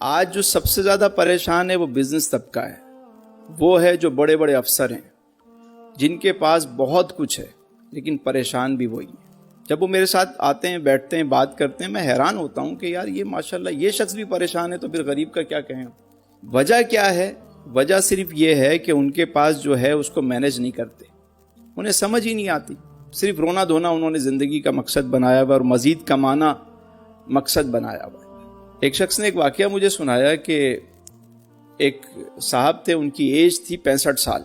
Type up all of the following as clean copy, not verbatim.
آج جو سب سے زیادہ پریشان ہے وہ بزنس طبقہ ہے، وہ ہے جو بڑے بڑے افسر ہیں جن کے پاس بہت کچھ ہے لیکن پریشان بھی وہی ہیں۔ جب وہ میرے ساتھ آتے ہیں، بیٹھتے ہیں، بات کرتے ہیں، میں حیران ہوتا ہوں کہ یار یہ ماشاءاللہ یہ شخص بھی پریشان ہے تو پھر غریب کا کیا کہیں۔ وجہ کیا ہے؟ وجہ صرف یہ ہے کہ ان کے پاس جو ہے اس کو مینیج نہیں کرتے، انہیں سمجھ ہی نہیں آتی، صرف رونا دھونا انہوں نے زندگی کا مقصد بنایا ہوا اور مزید کمانا مقصد بنایا ہوا۔ ایک شخص نے ایک واقعہ مجھے سنایا کہ ایک صاحب تھے، ان کی ایج تھی 65 سال،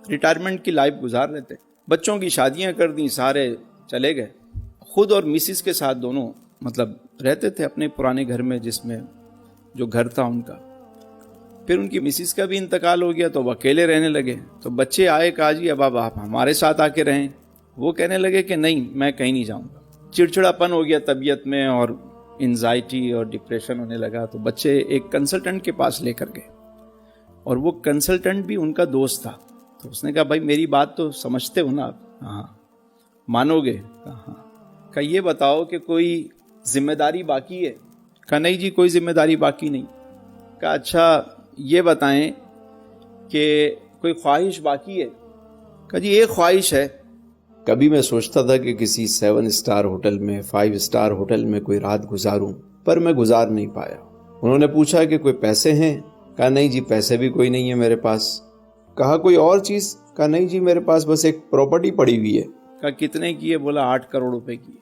ریٹائرمنٹ کی لائف گزار رہے تھے، بچوں کی شادیاں کر دیں، سارے چلے گئے، خود اور مسز کے ساتھ دونوں رہتے تھے اپنے پرانے گھر میں، جس میں جو گھر تھا ان کا۔ پھر ان کی مسز کا بھی انتقال ہو گیا تو وہ اکیلے رہنے لگے، تو بچے آئے، کہا جی اب آپ ہمارے ساتھ آ کے رہیں۔ وہ کہنے لگے کہ نہیں، میں کہیں نہیں جاؤں گا۔ چڑچڑاپن ہو گیا طبیعت میں اور انزائٹی اور ڈپریشن ہونے لگا، تو بچے ایک کنسلٹنٹ کے پاس لے کر گئے، اور وہ کنسلٹنٹ بھی ان کا دوست تھا۔ تو اس نے کہا بھائی میری بات تو سمجھتے ہو نا آپ؟ ہاں۔ مانو گے؟ ہاں۔ کہا یہ بتاؤ کہ کوئی ذمہ داری باقی ہے؟ کہا نہیں جی کوئی ذمہ داری باقی نہیں۔ کہا اچھا یہ بتائیں کہ کوئی خواہش باقی ہے؟ کہا جی ایک خواہش ہے، کبھی میں سوچتا تھا کہ کسی 7 اسٹار ہوٹل میں، 5 اسٹار ہوٹل میں کوئی رات گزاروں، پر میں گزار نہیں پایا۔ انہوں نے پوچھا کہ کوئی پیسے ہیں؟ کہا نہیں جی پیسے بھی کوئی نہیں ہے میرے پاس۔ کہا کوئی اور چیز؟ کہا نہیں جی میرے پاس بس ایک پراپرٹی پڑی ہوئی ہے۔ کہا کتنے کی ہے؟ بولا 8 کروڑ روپے کی ہے۔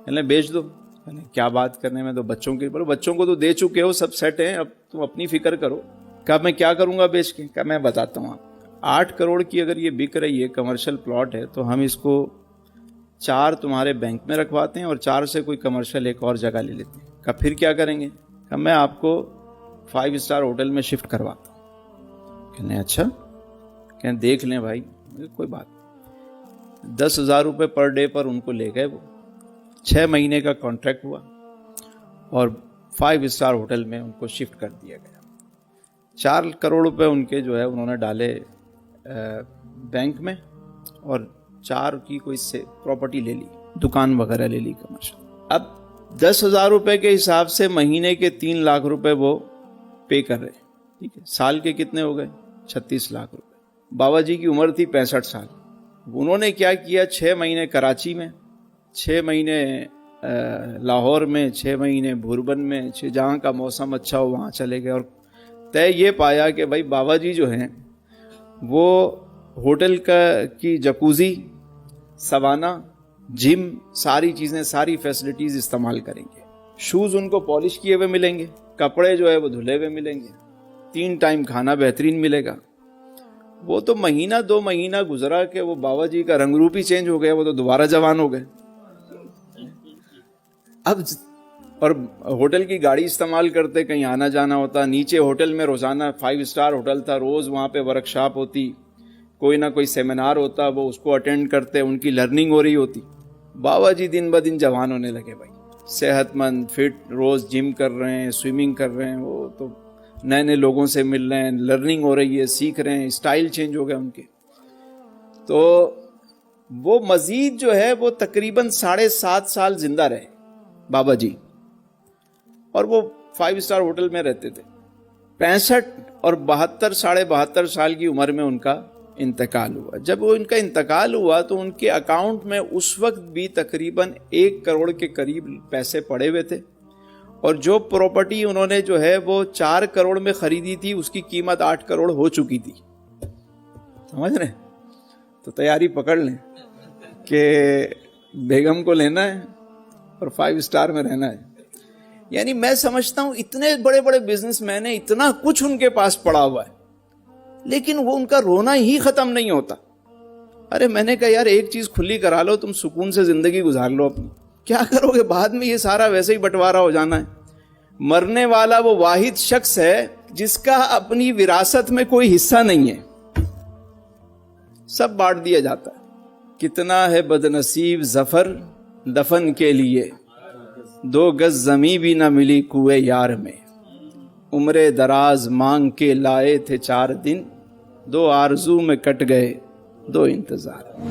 کہنے بیچ دو۔ کہنے کیا بات کرنے میں تو بچوں کی، بولو بچوں کو تو دے چکے ہو، سب سیٹ ہیں، اب تم اپنی فکر کرو۔ کہا میں کیا کروں گا بیچ کے؟ کہا میں بتاتا ہوں آپ، 8 کروڑ کی اگر یہ بک رہی ہے، کمرشل پلاٹ ہے، تو ہم اس کو 4 تمہارے بینک میں رکھواتے ہیں اور 4 سے کوئی کمرشل ایک اور جگہ لے لیتے ہیں۔ کہا پھر کیا کریں گے؟ کہا میں آپ کو 5 اسٹار ہوٹل میں شفٹ کرواتا ہوں۔ کہنے اچھا، کہنے دیکھ لیں بھائی، کوئی بات۔ 10,000 روپے پر ڈے پر ان کو لے گئے وہ۔ 6 مہینے کا کانٹریکٹ ہوا اور 5 اسٹار ہوٹل میں ان کو شفٹ کر دیا گیا۔ 4 کروڑ روپے ان کے جو ہے انہوں نے ڈالے بینک میں، اور 4 کی کوئی سے پراپرٹی لے لی، دکان وغیرہ لے لی کمرشل۔ اب 10,000 روپے کے حساب سے مہینے کے 3 لاکھ روپے وہ پے کر رہے، ٹھیک ہے، سال کے کتنے ہو گئے؟ 36 لاکھ روپے۔ بابا جی کی عمر تھی 65 سال۔ انہوں نے کیا کیا، 6 مہینے کراچی میں، 6 مہینے لاہور میں، 6 مہینے بھوربن میں، جہاں کا موسم اچھا ہو وہاں چلے گئے، اور طے یہ پایا کہ بھائی بابا جی جو ہیں وہ ہوٹل کی جکوزی، سوانا، جم، ساری چیزیں، ساری فیسلٹیز استعمال کریں گے۔ شوز ان کو پالش کیے ہوئے ملیں گے، کپڑے جو ہے وہ دھلے ہوئے ملیں گے، 3 ٹائم کھانا بہترین ملے گا۔ وہ تو مہینہ 2 مہینہ گزرا کہ وہ بابا جی کا رنگ روپ ہی چینج ہو گیا، وہ تو دوبارہ جوان ہو گئے۔ اب اور ہوٹل کی گاڑی استعمال کرتے، کہیں آنا جانا ہوتا، نیچے ہوٹل میں روزانہ 5 اسٹار ہوٹل تھا، روز وہاں پہ ورکشاپ ہوتی، کوئی نہ کوئی سیمینار ہوتا، وہ اس کو اٹینڈ کرتے، ان کی لرننگ ہو رہی ہوتی۔ بابا جی دن بہ دن جوان ہونے لگے بھائی، صحت مند، فٹ، روز جم کر رہے ہیں، سوئمنگ کر رہے ہیں، وہ تو نئے نئے لوگوں سے مل رہے ہیں، لرننگ ہو رہی ہے، سیکھ رہے ہیں، اسٹائل چینج ہو گیا ان کے۔ تو وہ مزید جو ہے وہ تقریباً 7.5 سال زندہ رہے بابا جی، اور وہ 5 اسٹار ہوٹل میں رہتے تھے۔ 65 اور 72 72.5 سال کی عمر میں ان کا انتقال ہوا۔ جب وہ ان کا انتقال ہوا تو ان کے اکاؤنٹ میں اس وقت بھی تقریباً 1 کروڑ کے قریب پیسے پڑے ہوئے تھے، اور جو پراپرٹی انہوں نے جو ہے وہ 4 کروڑ میں خریدی تھی، اس کی قیمت 8 کروڑ ہو چکی تھی۔ سمجھ رہے ہیں؟ تو تیاری پکڑ لیں کہ بیگم کو لینا ہے اور 5 اسٹار میں رہنا ہے۔ یعنی میں سمجھتا ہوں اتنے بڑے بڑے بزنس مین ہیں، اتنا کچھ ان کے پاس پڑا ہوا ہے، لیکن وہ ان کا رونا ہی ختم نہیں ہوتا۔ ارے میں نے کہا یار ایک چیز کھلی کرا لو، تم سکون سے زندگی گزار لو اپنی، کیا کرو گے بعد میں؟ یہ سارا ویسے ہی بٹوارا ہو جانا ہے۔ مرنے والا وہ واحد شخص ہے جس کا اپنی وراثت میں کوئی حصہ نہیں ہے، سب بانٹ دیا جاتا ہے۔ کتنا ہے بد نصیب ظفر دفن کے لیے، 2 گز زمیں بھی نہ ملی کوئے یار میں، عمر دراز مانگ کے لائے تھے 4 دن، 2 آرزو میں کٹ گئے 2 انتظار۔